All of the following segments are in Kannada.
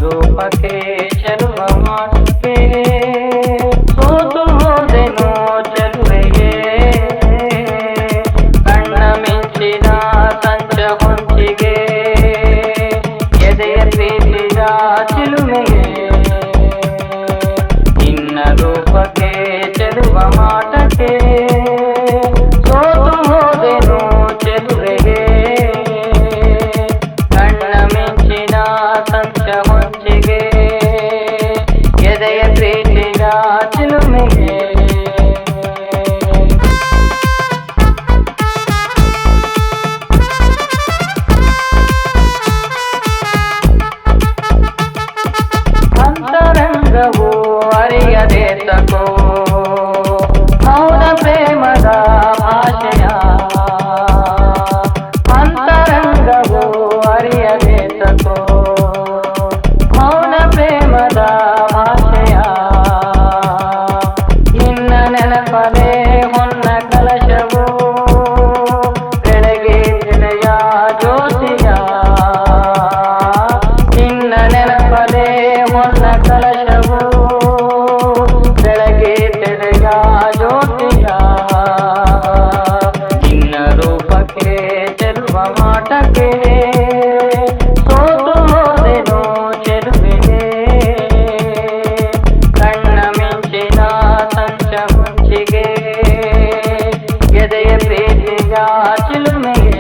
ರೂಪಕ್ಕೆ ಚೆಲುವ ಮಾತಕ್ಕೆ ಸೋತು ಹೋದೆನೋ ಚೆಲುವೆಗೆ ಕಣ್ಣ ಮಿಂಚಿನ ಸಂಚ ಹೊಂಚಿಗೆ ಎದೆಯ ಪ್ರೀತಿಯ ಚಿಲುಮೆಗೆ ನಿನ್ನ ರೂಪಕ್ಕೆ ಚೆಲುವ ಮಾಟಕ್ಕೆ ಸೋತು ಹೋದೆನೋ ಚೆಲುವೆಗೆ ಕಣ್ಣ ಮಿಂಚಿನ ಸಂಚ ಹೊಂಚಿಗೆ ಎದೆಯ ಪ್ರೀತಿಯ ಚಿಲುಮೆಗೆ ಅಂತರಂಗವು ಅರಿಯದೆ ತಕೋ ಮೌನ ಪ್ರೇಮದ ಭಾಷೆಯ ಅಂತರಂಗವು ಅರಿಯದೆ ತಕೋ ಮೌನ ಪ್ರೇಮದ ಭಾಷೆಯ ನಿನ್ನ ನೆನಪಲೆ ಹೊನ್ನ ಕಲಶವು ಬೆಳಗ್ಗೆ ಬೆಳೆಯ ಜ್ಯೋತಿಯ ನಿನ್ನ ನೆನಪಲೆ ಹೊನ್ನ ಕಲಶವು ಬೆಳಗ್ಗೆ ಬೆಳೆಯ ಜ್ಯೋತಿಯ ನಿನ್ನ ರೂಪಕ್ಕೆ ಚೆಲುವ ಮಾಟಕ್ಕೆ ಸೋತು ಹೋದೆನೋ ಚೆಲುವೆಗೆ ಕಣ್ಣ ಮಿಂಚಿನ ಸಂಚ ಮುಂಚಿಗೆ ಎದೆಯ ಪ್ರೀತಿಯ ಚಿಲುಮೆಗೆ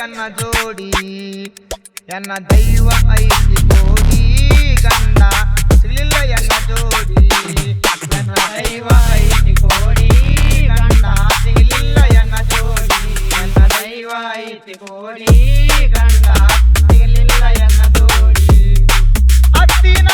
ಎನ್ನ ಜೋಡಿ ಎನ್ನ ದೈವ ಐತಿ ಕೋಡಿ ಗಂಡ ಸಿಗಲಿಲ್ಲ ಎನ್ನ ಜೋಡಿ ಎನ್ನ ದೈವ ಐತಿ ಕೋಡಿ ಗಂಡ ಸಿಗಲಿಲ್ಲ ಎನ್ನ ಜೋಡಿ ಎನ್ನ ದೈವ ಐತಿ ಕೋಡಿ ಗಂಡ ಸಿಗಲಿಲ್ಲ ಎನ್ನ ಜೋಡಿ ಹತ್ತಿನ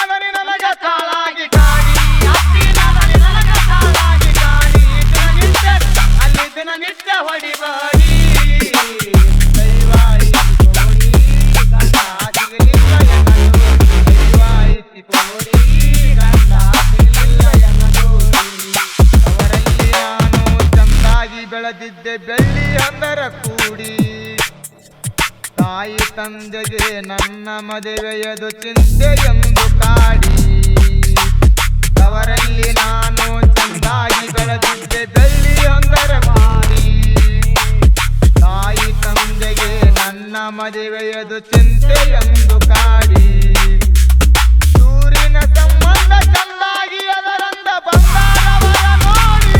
ತಂದೆಗೆ ನನ್ನ ಮದುವೆಯದು ಚಿಂತೆ ಎಂದು ಕಾಡಿ ಅವರಲ್ಲಿ ನಾನು ಚಂದಾಗಿ ಬೆಳೆದಿದ್ದೆ ಬೆಳ್ಳಿ ಅಂಗರ ಮಾಡಿ ತಾಯಿ ತಂದೆಗೆ ನನ್ನ ಮದುವೆಯದು ಚಿಂತೆ ಎಂದು ಕಾಡಿ ಸೂರಿನ ಸಂಬಂಧ ಚಂದಾಗಿ ಅದರಂದ ಬಂಗಾರವರ ನೋಡಿ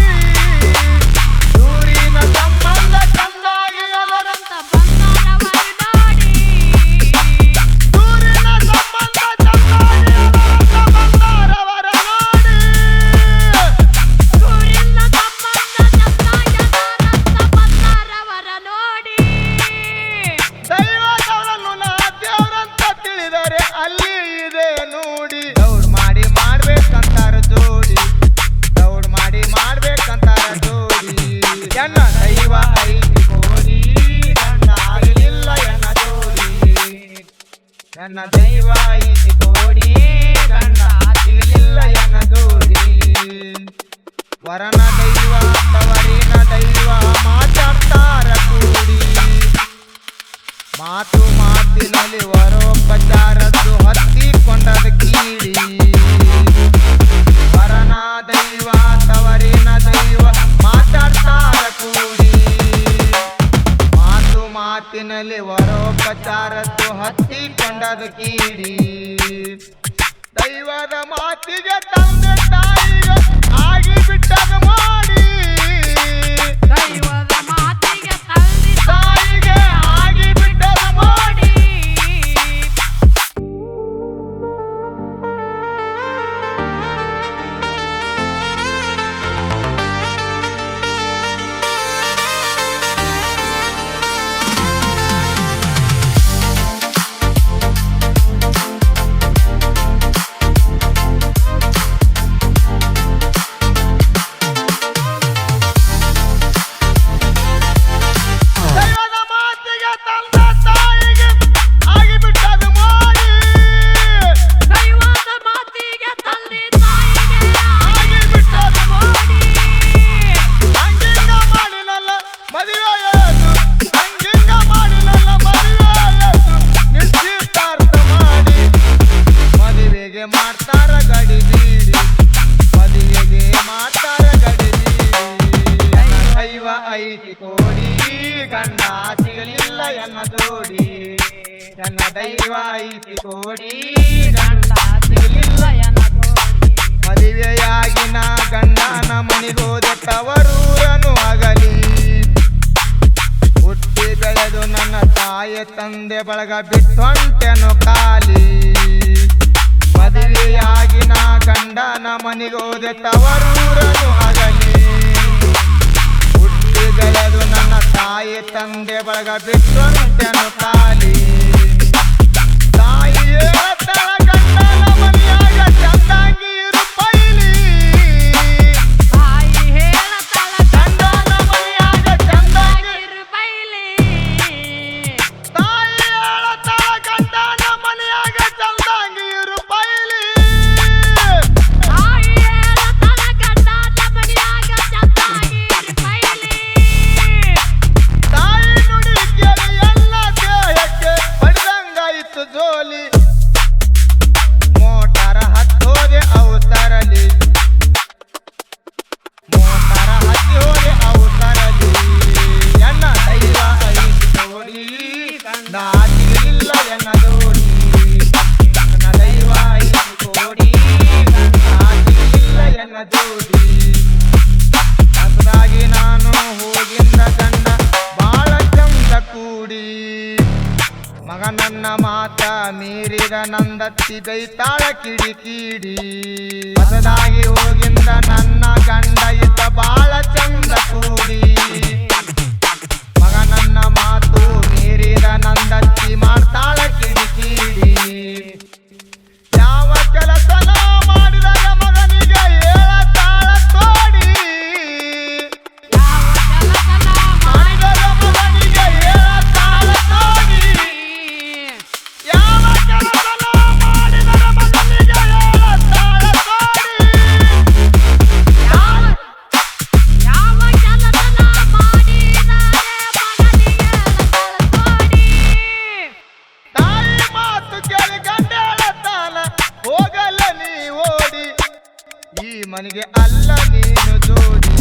ಸೂರಿನ ಸಂಬಂಧ ಚಂದಾಗಿ ಅದರಂದ ಸೂರಿನ ಸಂಬಂಧ ಚಂದಾಗಿ ಅದರಂದ ಬಂಗಾರವರ ನೋಡಿ ದೈವದವರನ್ನು ನಾ ದೇವರಂತ ತಿಳಿದರೆ ಅಲ್ಲಿ ಇದೆ ನೋಡಿ ದೌಡ್ ಮಾಡಿ ಮಾಡ್ಬೇಕಂತಾರ ಜೋಡಿ ದೌಡ್ ಮಾಡಿ ಮಾಡ್ಬೇಕಂತಾರ ಜೋಡಿ ಎನ್ನ ದೈವ ಐತಿ ಕೋಡಿ ನನ್ನ ಆಗಲಿಲ್ಲ ಎನ್ನ ಜೋಡಿ ನನ್ನ ದೈವ ಐತಿ ಕೋಡಿ ನನ್ನ ಆಗಲಿಲ್ಲ ಎನ್ನ ಜೋಡಿ ವರನ ದೈವ ತವರಿನ ದೈವ ಮಾತಾಡ್ತಾರ ಕೂಡಿ ಮಾತು ಮಾತಿನಲ್ಲಿ ವರೋಪಚಾರದ್ದು ಹತ್ತಿಕೊಂಡದ ಕೀಡಿ ವರನ ದೈವ ತವರಿನ ದೈವ ಮಾತಾಡ್ತಾರ ಕೂಡಿ ಮಾತು ಮಾತಿನಲ್ಲಿ ವರೋಪಚಾರದ್ದು ಹತ್ತಿಕೊಂಡದ ಕೀಡಿ ದೈವದ ಮಾತಿಗೆ ತಂದೆ ತಾಯಿಗೆ ಆಗಿ ಬಿಟ್ಟದ ಮಾಡಿ ದೈವದ ಮಾತಿಗೆ ತಂದೆ ತಾಯಿಗೆ ಆಗಿ ಬಿಟ್ಟದ ಮಾಡಿ ದೈವದ ಮಾತಿಗೆ ತಂದೆ ತಾಯಿಗೆ ಆಗಿ ಬಿಟ್ಟದ ಮಾಡಿ ದೈವದ ಮಾತಿಗೆ ತಂದೆ ತಾಯಿಗೆ ಆಗಿ ಬಿಟ್ಟದ ಮಾಡಿ ಹಂಗಿಂಗ ಮಾಡಿನಲ್ಲ ಮದುವೆಯಾಯಿತು ಹಂಗಿಂಗ ಮಾಡಿನಲ್ಲ ಮದುವೆಯಾಯಿತು ನಿಶ್ಚಿತಾರ್ಥ ಮಾಡಿ ಮದುವೆಗೆ ಮಾಡ್ತಾರ ಗಡಿ ಬೀಡಿ ಮದುವೆಗೆ ಮಾಡ್ತಾರ ಗಡಿ ಬೀಡಿ ದೈವ ಐತಿ ಕೋಡಿ ಗಂಡ ಸಿಗಲಿಲ್ಲ ಎನ್ನ ಜೋಡಿ ನನ್ನ ದೈವ ಐತಿ ಕೋಡಿ ಗಂಡ ಸಿಗಲಿಲ್ಲ ಎನ್ನ ಜೋಡಿ ಮದುವೆಯಾಗಿನ ಗಂಡನ ಮನಿಗೋದೆ ತವರೂರನು ಅಗಲಿ ಹುಟ್ಟಿ ಬೆಳೆದು ನನ್ನ ತಾಯಿ ತಂದೆ ಬಳಗ ಬಿಟ್ಟೊಂಟೆನು ಕಾಲಿ ಮದುವೆಯಾಗಿನ ಗಂಡನ ಮನಿಗೋದೆ ತವರೂರನು ಅಗಲಿ ಹುಟ್ಟಿ ಬೆಳೆದು ನನ್ನ ತಾಯಿ ತಂದೆ ಬಳಗ ಬಿಟ್ಟೊಂಟೆನು ಕಾಲಿ ತಾಯಿಯೇ ತಳ ಗಂಡನ ಮನೆಯಾಗ ಚಂದಾಗಿ ಇರು ಪೈಲಿ ತಾಯಿ ಹೇಳತಳ ಗಂಡನ ಮನೆಯಾಗ ಚಂದಾಗಿ ಬೈಲಿ ತಾಯಿ ಹೇಳತಳ ಗಂಡನ ಮನೆಯಾಗ ಚಂದಾಗಿ ಇರು ಪೈಲಿ ತಾಯಿ ಹೇಳತಳ ಗಂಡನ ಮನೆಯಾಗ ಚಂದಾಗಿ ಬೈಲಿ ತಾಯಿ ನುಡಿ ಕೇಳಿ ಎಲ್ಲ ದೇಹಕ್ಕೆ ಪಡೆದಂಗಾಯಿತು ಜೋಲಿ ಮೋಟಾರ ಹತ್ತೋದೆ ಅವು ತರಲಿ ಮೋಟಾರ ಹತ್ತಿ ಹೋದೆ ಅವು ತರಲಿ ಎನ್ನ ದೈವ ಐತಿ ಜೋಡಿ ನಾ ಸಿಗಲಿಲ್ಲ ಎನ್ನ ಜೋಡಿ ನನ್ನ ದೈವ ಐತಿ ಕೋಡಿ ನಾ ಸಿಗಲಿಲ್ಲ ಎನ್ನ ಜೋಡಿ ಹೊಸದಾಗಿ ನಾನು ಹೋಗಿಂದ ಗಂಡ ಬಾಳ ಚಂದ ಕೂಡಿ ಮಗ ನನ್ನ ಮಾತ ಮೀರಿದ ನಂದತ್ತಿ ಬೈತಾಳ ಕಿಡಿ ಕೀಡಿ ಹೊಸದಾಗಿ ಹೋಗಿಂದ ನನ್ನ ಗಂಡ ಇದ್ದ ಬಾಳ ಚಂದ ಕೂಡಿ ಮಗ ನನ್ನ ಮಾತು ಮೀರಿದ ನಂದತ್ತಿ ಮಾಡ್ತಾಳ ಕಿಡಿ ಕೀಡಿ ಯಾವ ಕೆಲಸನ ಮಾಡಿದಾಗ ಮಗನಿಗೆ ಹೇಳತಾಳ ತೋಡಿ ಯಾವ ಕೆಲಸನ ಮಾಡಿದಾಗ ಮಗನಿಗೆ ಹೇಳತಾಳ ತೋಡಿ ಯಾವ ಕೆಲಸನ ಮಾಡಿದಾಗ ಮಗನಿಗೆ ಹೇಳತಾಳ ತೋಡಿ ಯಾವ ಕೆಲಸನ ಮಾಡಿದರೆ ಮಗನಿಗೆ ಹೇಳತಳ ತೋಡಿ ಮನೆಗೆ ಅಲ್ಲ ನೀನು ಜೋಡಿ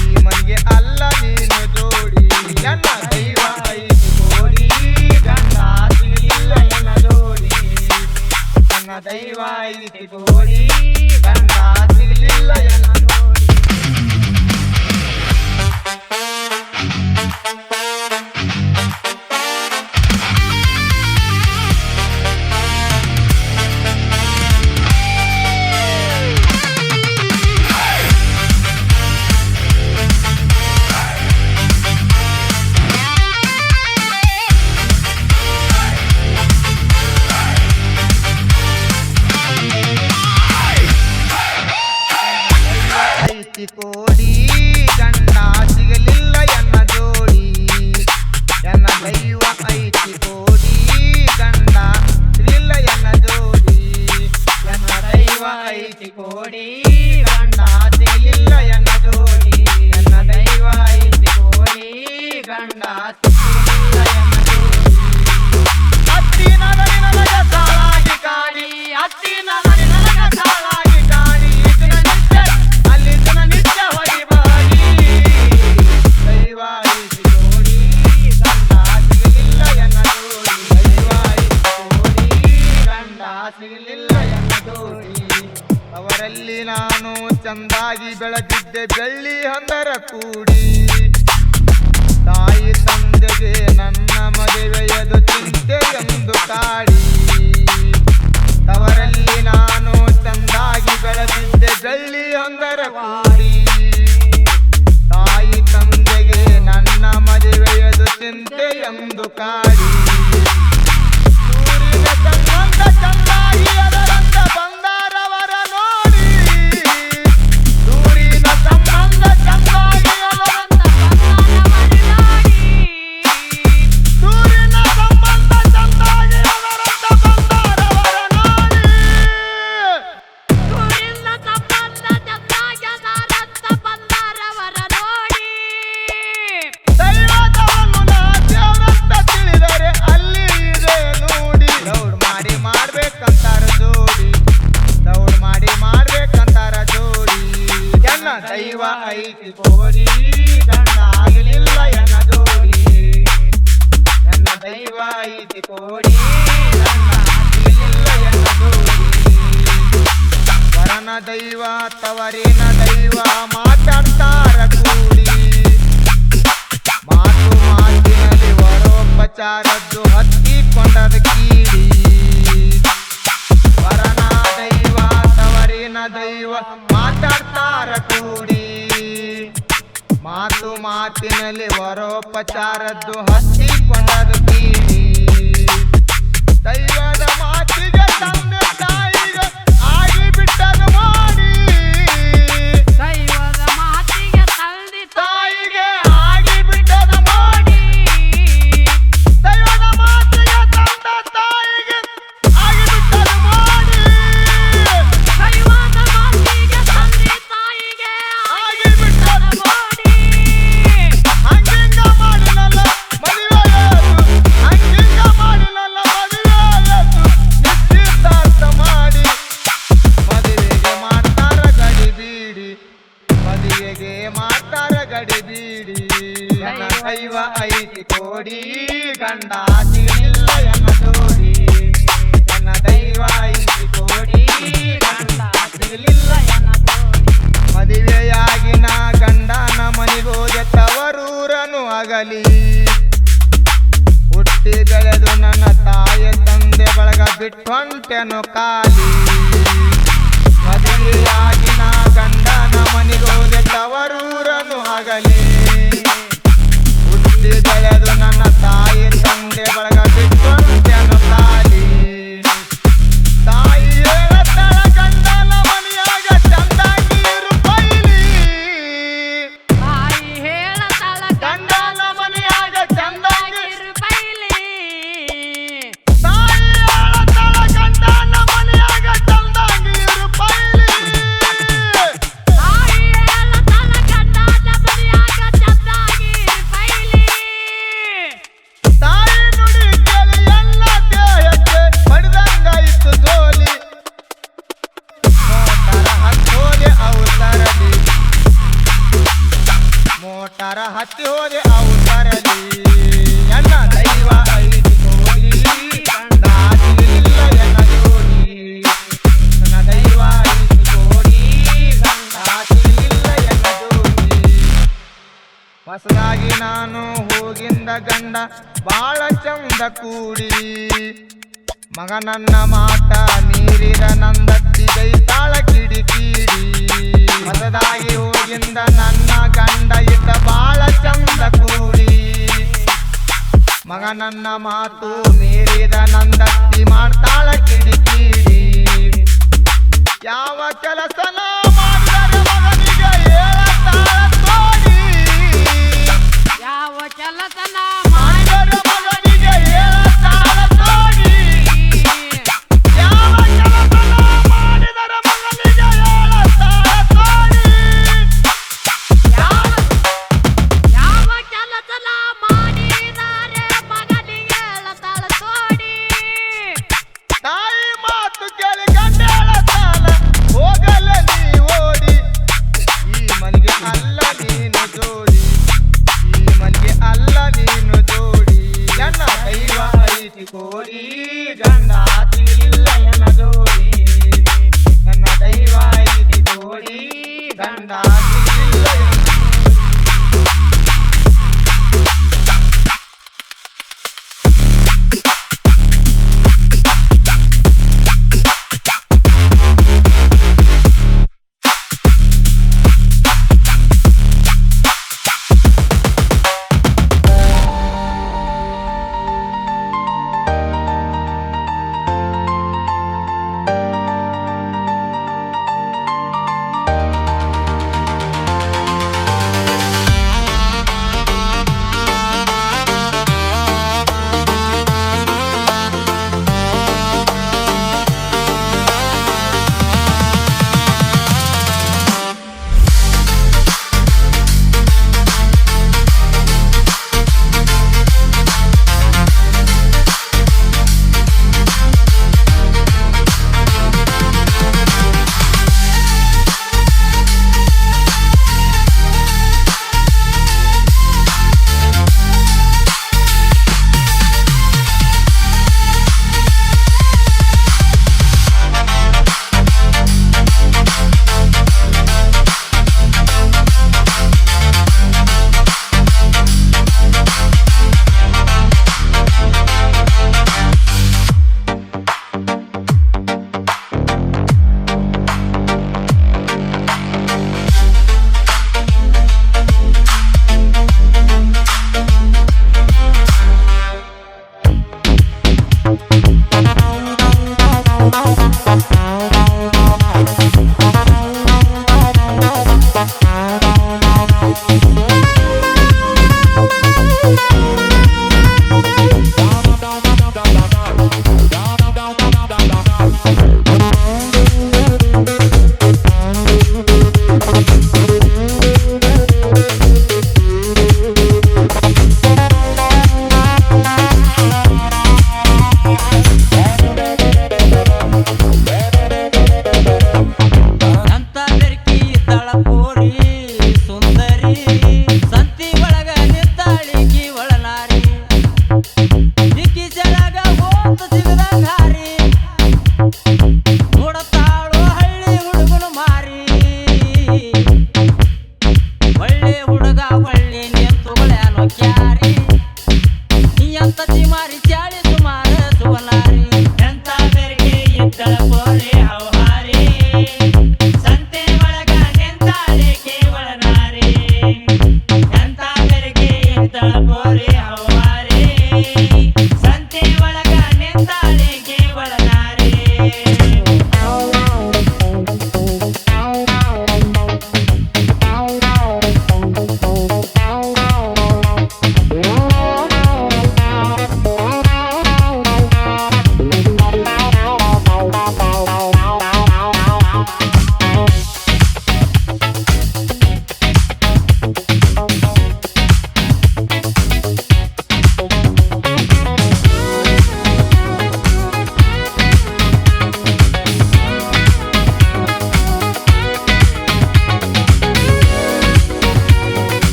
ಈ ಮನೆಗೆ ಅಲ್ಲ ನೀನು ಜೋಡಿ ನನ್ನ ದೈವ ಐತಿ ಕೋಡಿ ಗಂಡ ಸಿಗಲಿಲ್ಲ ಎನ್ನ ಜೋಡಿ ನನ್ನ ದೈವ ಐತಿ ಕೋಡಿ ಗಂಡ ಸಿಗಲಿಲ್ಲ ಎನ್ನ ಜೋಡಿ ಐತಿ ಕೋಡಿ ಗಂಡ ಸಿಗಲಿಲ್ಲ ಎನ್ನ ಜೋಡಿ ಎನ್ನ ದೈವ ಐತಿ ಕೋಡಿ ಗಂಡ ಸಿಗಲಿಲ್ಲ ಎನ್ನ ಜೋಡಿ ಎನ್ನ ದೈವ ಐತಿ ಕೋಡಿ ಗಂಡ ಸಿಗಲಿಲ್ಲ ಎನ್ನ ಜೋಡಿ ಎನ್ನ ದೈವ ಐತಿ ಕೋಡಿ ಗಂಡ ಸಿಗಲಿಲ್ಲ ಎನ್ನ ಜೋಡಿ ಹತ್ತಿನ ನನಗ ಸಾಲಾಗಿ ಕಾಡಿ ಹತ್ತಿನ ನನಗ ಸಾಲಾಗಿ ಕಾಡಿ ಅಲ್ಲಿ ಜನ ನಿತ್ಯ ಹೊಡಿಬಾಡಿ ದೈವ ಐತಿ ಕೋಡಿ ಗಂಡ ಸಿಗಲಿಲ್ಲ ಎನ್ನ ಜೋಡಿ ದೈವ ಐತಿ ಕೋಡಿ ಗಂಡ ಸಿಗಲಿಲ್ಲ ಎನ್ನ ಜೋಡಿ ಅವರಲ್ಲಿ ನಾನು ಚಂದಾಗಿ ಬೆಳೆದಿದ್ದೆ ಬೆಳ್ಳಿ ಹಂದರ ಕೂಡಿ ತಾಯಿ ತಂದೆಗೆ ನನ್ನ ಮದುವೆಯದು ಚಿಂತೆ ಎಂದು ಕಾಡಿ ಅವರಲ್ಲಿ ನಾನು ಚಂದಾಗಿ ಬೆಳೆದಿದ್ದೆ ಬೆಳ್ಳಿ ಹಂದರ ಕೂಡಿ ತಾಯಿ ತಂದೆಗೆ ನನ್ನ ಮದುವೆಯದು ಚಿಂತೆ ಎಂದು ಕಾಡಿ ಸೂರ್ಯನ ಸಂಬಂಧ ಚಂದಾಗಿ ಅದರಂತ ಬಂದಾರವರ ನೋಡಿ ಸೂರ್ಯನ ಸಂಬಂಧ ಚಂದಾಗಿ ಅದರಂತ ಸೂರ್ಯನ ಸಂಬಂಧ ಚಂದಾಗಿ ಅದರಂತ ಬಂದಾರವರ ನೋಡಿ ಸೂರ್ಯನ ಸಂಬಂಧ ಚಂದಾಗಿ ಅದರಂತ ಬಂದಾರವರ ನೋಡಿ ದೈವದವನು ನಾ ದೇವ್ರಂತ ತಿಳಿದರೆ ಅಲ್ಲಿ ಇದೆ ನೋಡಿ ದೌಡ್ ಮಾಡಿ ಮಾಡ್ಬೇಕಂತಾರ ಜೋಡಿ ದೌಡ್ ಮಾಡಿ ಮಾಡ್ಬೇಕಂತಾರ ಜೋಡಿ ಎನ್ನ ದೈವ ಐತಿ ಕೋಡಿ ಗಂಡ ಆಗಲಿಲ್ಲ ಎನ್ನ ಜೋಡಿ ಎನ್ನ ದೈವ ಐತಿ ಕೋಡಿ ಗಂಡ ಆಗಲಿಲ್ಲ ಎನ್ನ ಜೋಡಿ ವರನ ದೈವ ತವರಿನ ದೈವ ಮಾತಾಡ್ತಾರ ಕೂಡಿ ಮಾತು ಮಾತಿನಲ್ಲಿ ವರೋಪಚಾರದ್ದು ಹತ್ತಿಕೊಂಡದ ಕೀಡಿ ವರನ ದೈವ ತವರಿನ ದೈವ ಮಾತಾಡ್ತಾರ ಕೂಡಿ ಮಾತು ಮಾತಿನಲ್ಲಿ ವರೋಪಚಾರದ್ದು ಹತ್ತಿಕೊಂಡದ ಕೀಡಿ ದೈವದ ಮಾತಿಗೆ ತಂದೆ ತಾಯಿಗೆ ಆಗಿ ಬಿಟ್ಟದು ಮಾಡಿ ದೈವದ ಮಾತಿಗೆ ತಂದೆ ತಾಯಿಗೆ ಆಗಿ ಬಿಟ್ಟದು ಮಾಡಿ ದೈವದ ಮಾತಿಗೆ ತಂದೆ ತಾಯಿಗೆ ಆಗಿ ಬಿಟ್ಟದು ಮಾಡಿ ದೈವದ ಮಾತಿಗೆ ತಂದೆ ತಾಯಿಗೆ ಆಗಿ ಬಿಟ್ಟದು ಮಾಡಿ ಹಂಗಿಂಗ ಮಾಡಿನಲ್ಲ ಮದುವೆಯಾಯ್ತು ಹಂಗಿಂಗ ಮಾಡಿನಲ್ಲ ಮದುವೆಯಾಯ್ತು ನಿಶ್ಚಿತಾರ್ಥ ಮಾಡಿ ಮದುವೆಗೆ ಮಾಡ್ತಾರ ಗಡಿ ಬೀಡಿ ಮದುವೆಗೆ ಮಾಡ್ತಾರ ಗಡಿ ಬೀಡಿ ಎನ್ನ ದೈವ ಐತಿ ಕೋಡಿ ಗಂಡ ಸಿಗಲಿಲ್ಲ ಎನ್ನ ಜೋಡಿ ಎನ್ನ ದೈವ ಐತಿ ಕೋಡಿ ಗಂಡ ಸಿಗಲಿಲ್ಲ ಎನ್ನ ಜೋಡಿ ಮದುವೆಯಾಗಿ ನಾ ಗಂಡನ ಮನೆಗೋದೆ ತವರೂರನು ಅಗಲಿ ಹುಟ್ಟಿ ಬೆಳೆದು ನನ್ನ ತಾಯಿ ತಂದೆ ಬಳಗ ಬಿಟ್ಟೊಂಟೆನು ಕಾಲಿ ಮದುವೆಯಾಗಿ ನಾ ಗಂಡನ ಮನೆಗೋದೆ ತವರೂರನು ಅಗಲಿ ಹುಟ್ಟಿ ಬೆಳೆದು ನನ್ನ ತಾಯಿ ತಂದೆ ಬಳಗ ಬಿಟ್ಟೊಂಟೆನು ಕಾಲಿ ತಾಯಿ ಹೇಳತ್ತಳ ಗಂಡನ ಮನೆಯಾಗ ಚಂದಾಗಿ ಇರು ಪೈಲಿ ತಾಯಿ ಹೇಳತಳ ಗಂಡನ ಮನೆಯಾಗ ಚಂದಾಗಿ ಇರುಬೈಲಿ ತಾಯಿ ಹೇಳತ್ತಳ ಗಂಡನ ಮನೆಯಾಗ ಚಂದಾಗಿ ಸತ್ತಿ ಹೋದೆ ಅವಸರಲಿ ಎನ್ನ ದೈವ 5 ಕೋಟಿ ಗಂಡಾಗಿಲ್ಲ ಎನ್ನ ಜೋಡಿ ನನ್ನ ದೈವ 5 ಕೋಟಿ ಗಂಡಾಗಿಲ್ಲ ಎನ್ನ ಜೋಡಿ ಹೊಸದಾಗಿ ನಾನು ಹೋಗಿಂದ ಗಂಡ ಬಾಳ ಚಂದ ಕೂಡಿ ಮಗ ನನ್ನ ಮಾತ ಮೀರಿದ ನಂದತ್ತಿ ಗೈತಾಳ ಕಿಡಿಕಿಡಿ ಹೊಸದಾಗಿ ಹೋಗಿಂದ ನನ್ನ ಗಂಡ ಇದ್ದ ಬಾಳ ಚಂದ ಕೂಡಿ ಮಗ ನನ್ನ ಮಾತು ಮೀರಿದ ನಂದತ್ತಿ ಮಾಡ್ತಾಳ ಕಿಡಿಕಿಡಿ ಯಾವ ಕೆಲಸನ ಮಾಡಿದರೆ ಮಗನಿಗೆ ಹೇಳತಾಳ ತೋಡಿ ಯಾವ ಕೆಲಸನ ಮಾಡಿದರೆ ಮಗನಿಗೆ ಹೇಳತಾಳ ತೋಡಿ ಯಾವ ಕೆಲಸನ ಮಾಡಿದರೆ ಮಗನಿಗೆ ಹೇಳತಾಳ ತೋಡಿ ಯಾವ ಕೆಲಸನ ಮಾಡಿದರೆ ಮಗನಿಗೆ ಹೇಳತಾಳ ತೋಡಿ ತಾಯಿ ಮಾತು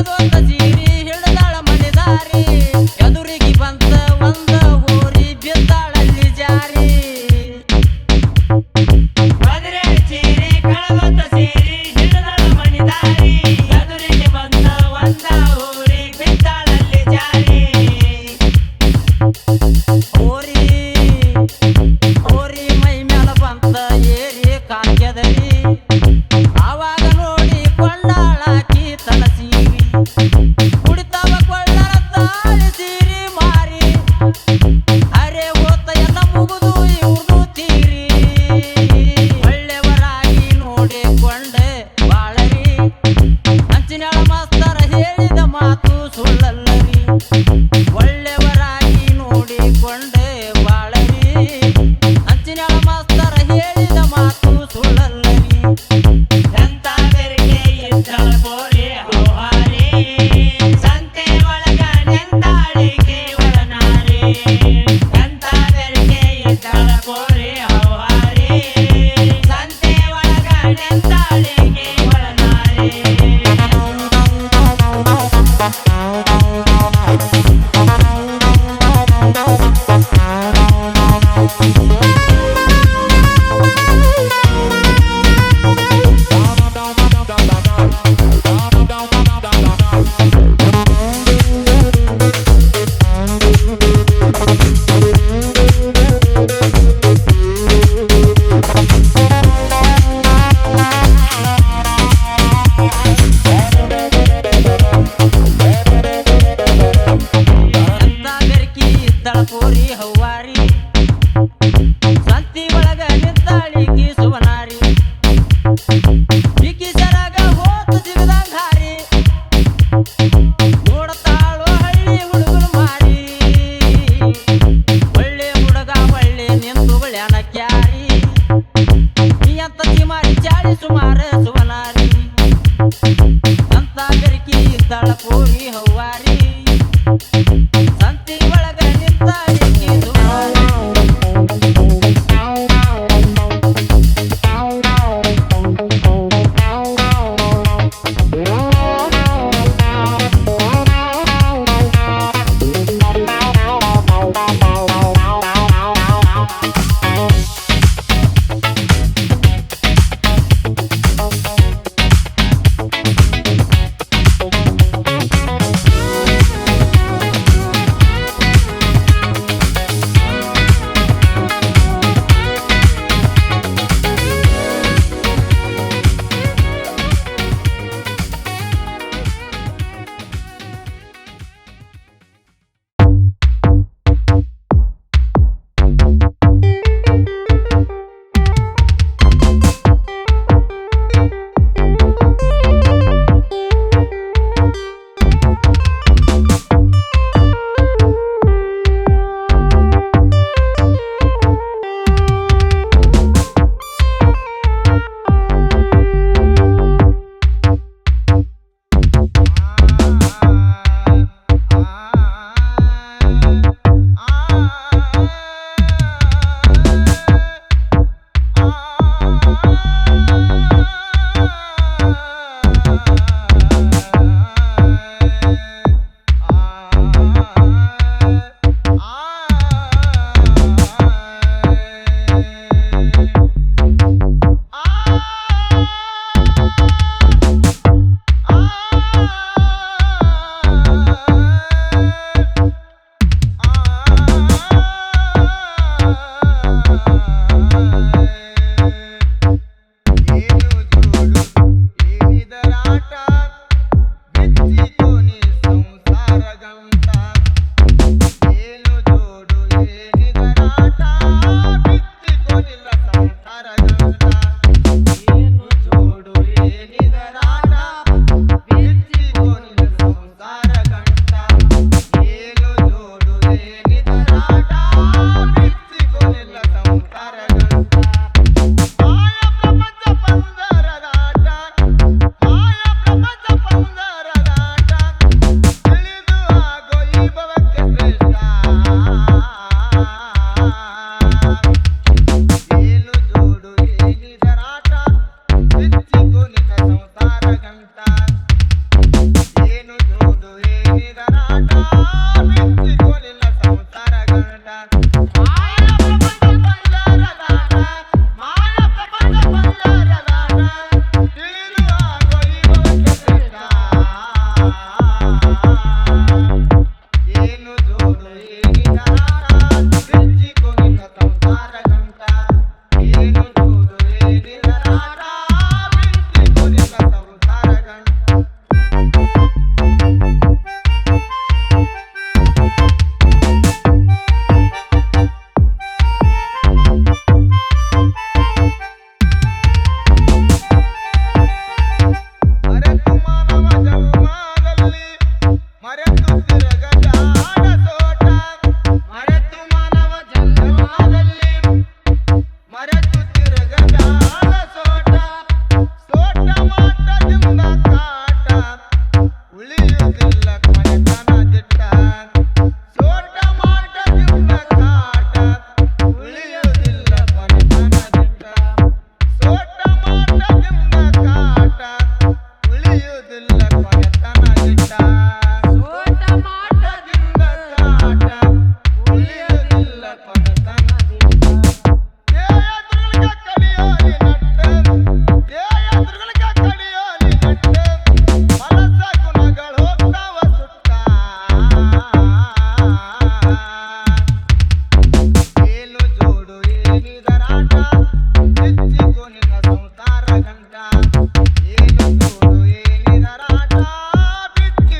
ಕಳದೊಂದ ಸೀರಿ ಹಿಡ್ದಾಳ ಮನೆದಾರಿ ಎದುರಿಗೆ ಬಂತ ಒಂದ ಊರಿ ಬಿದ್ದಾಳಲ್ಲಿ ಜಾರಿ ಮದುವೆ ಚೀರಿ ಕಳವತ್ತ ಸೇರಿ ಹಿಡಿದಳ ಮಣಿದಾರಿ ಎದುರಿಗೆ ಬಂದ ಒಂದ ಊರಿ ಬಿದ್ದಾಳಲ್ಲಿ ಜಾರಿ ಓರಿ ಓರಿ ಮೈ ಮ್ಯಾಲ ಬಂತ ಏರಿ ಕಾಂಗ್ಯದರಿ ಆವಾಗ ನೋಡಿ ಕೊಂಡಾಳಾಕಿ ತನ ಸೀರಿ ಕುಡಿತಾವ ಕೊಳ್ಳರ ತಾಳಿ ಸೀರಿ ಮಾರಿ ಅರೆ ಓತ ಎಲ್ಲ ಮುಗಿದು ಇವ್ರದು ತೀರಿ ಒಳ್ಳೆಯವರಾಗಿ ನೋಡಿಕೊಂಡೆ ಬಾಳರಿ ಅಂಚಿನಾಳ ಮಾಸ್ತರ ಹೇಳಿದ ಮಾತು ಸುಳ್ಳಲ್ಲರಿ ಒಳ್ಳೆಯವರಾಗಿ ನೋಡಿಕೊಂಡೆ ಬಾಳರಿ ಅಂಚಿನಾಳ ಮಾಸ್ತರ ಹೇಳಿದ ಮಾತು ಸುಳ್ಳಲ್ಲರಿ ಎಂತ ಬೆರಕೆ ಇದ್ದಳ ಕೋರಿ ಹೌಹಾರಿ ಸಂತೆ ಒಳಗ ನೆಂತಾಳಿಕೆ ಒಳನಾರಿ ಎಂತ ಬೆರಕೆ ಇದ್ದಳ ಕೋರಿ ಹೌಹಾರಿ ಸಂತೆ ಒಳಗ ನೆಂತಾಳಿಕೆ ಒಳನಾರಿ ದಿಟ್ಟ ಸೋಟ ಮಾಟದಿಂದ ಕಾಟ ಉಳಿಯುವುದಿಲ್ಲ ಪಡತನ ದೇಯದ್ರುಗಳಿಗೆ ಕಡಿಯೋಲಿ ನಟ್ಟ ದೇಯದ್ರುಗಳಿಗೆ ಕಡಿಯೋಲಿ ನಟ್ಟ ಮನಸ್ಸ ಗುಣಗಳು ಹೋಗ್ತಾವ ಸುತ್ತ ಏನು ಜೋಡು ಏನಿದರಾಟ ಹೆಚ್ಚಿಗೂ ನಿನ್ನ ಸಂಸಾರ ಗಂಟ ಏನು ಜೋಡು ಏನಿದರಾಟ ಬಿಚ್ಚಿಕೋ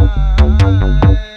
ಬಾಯ್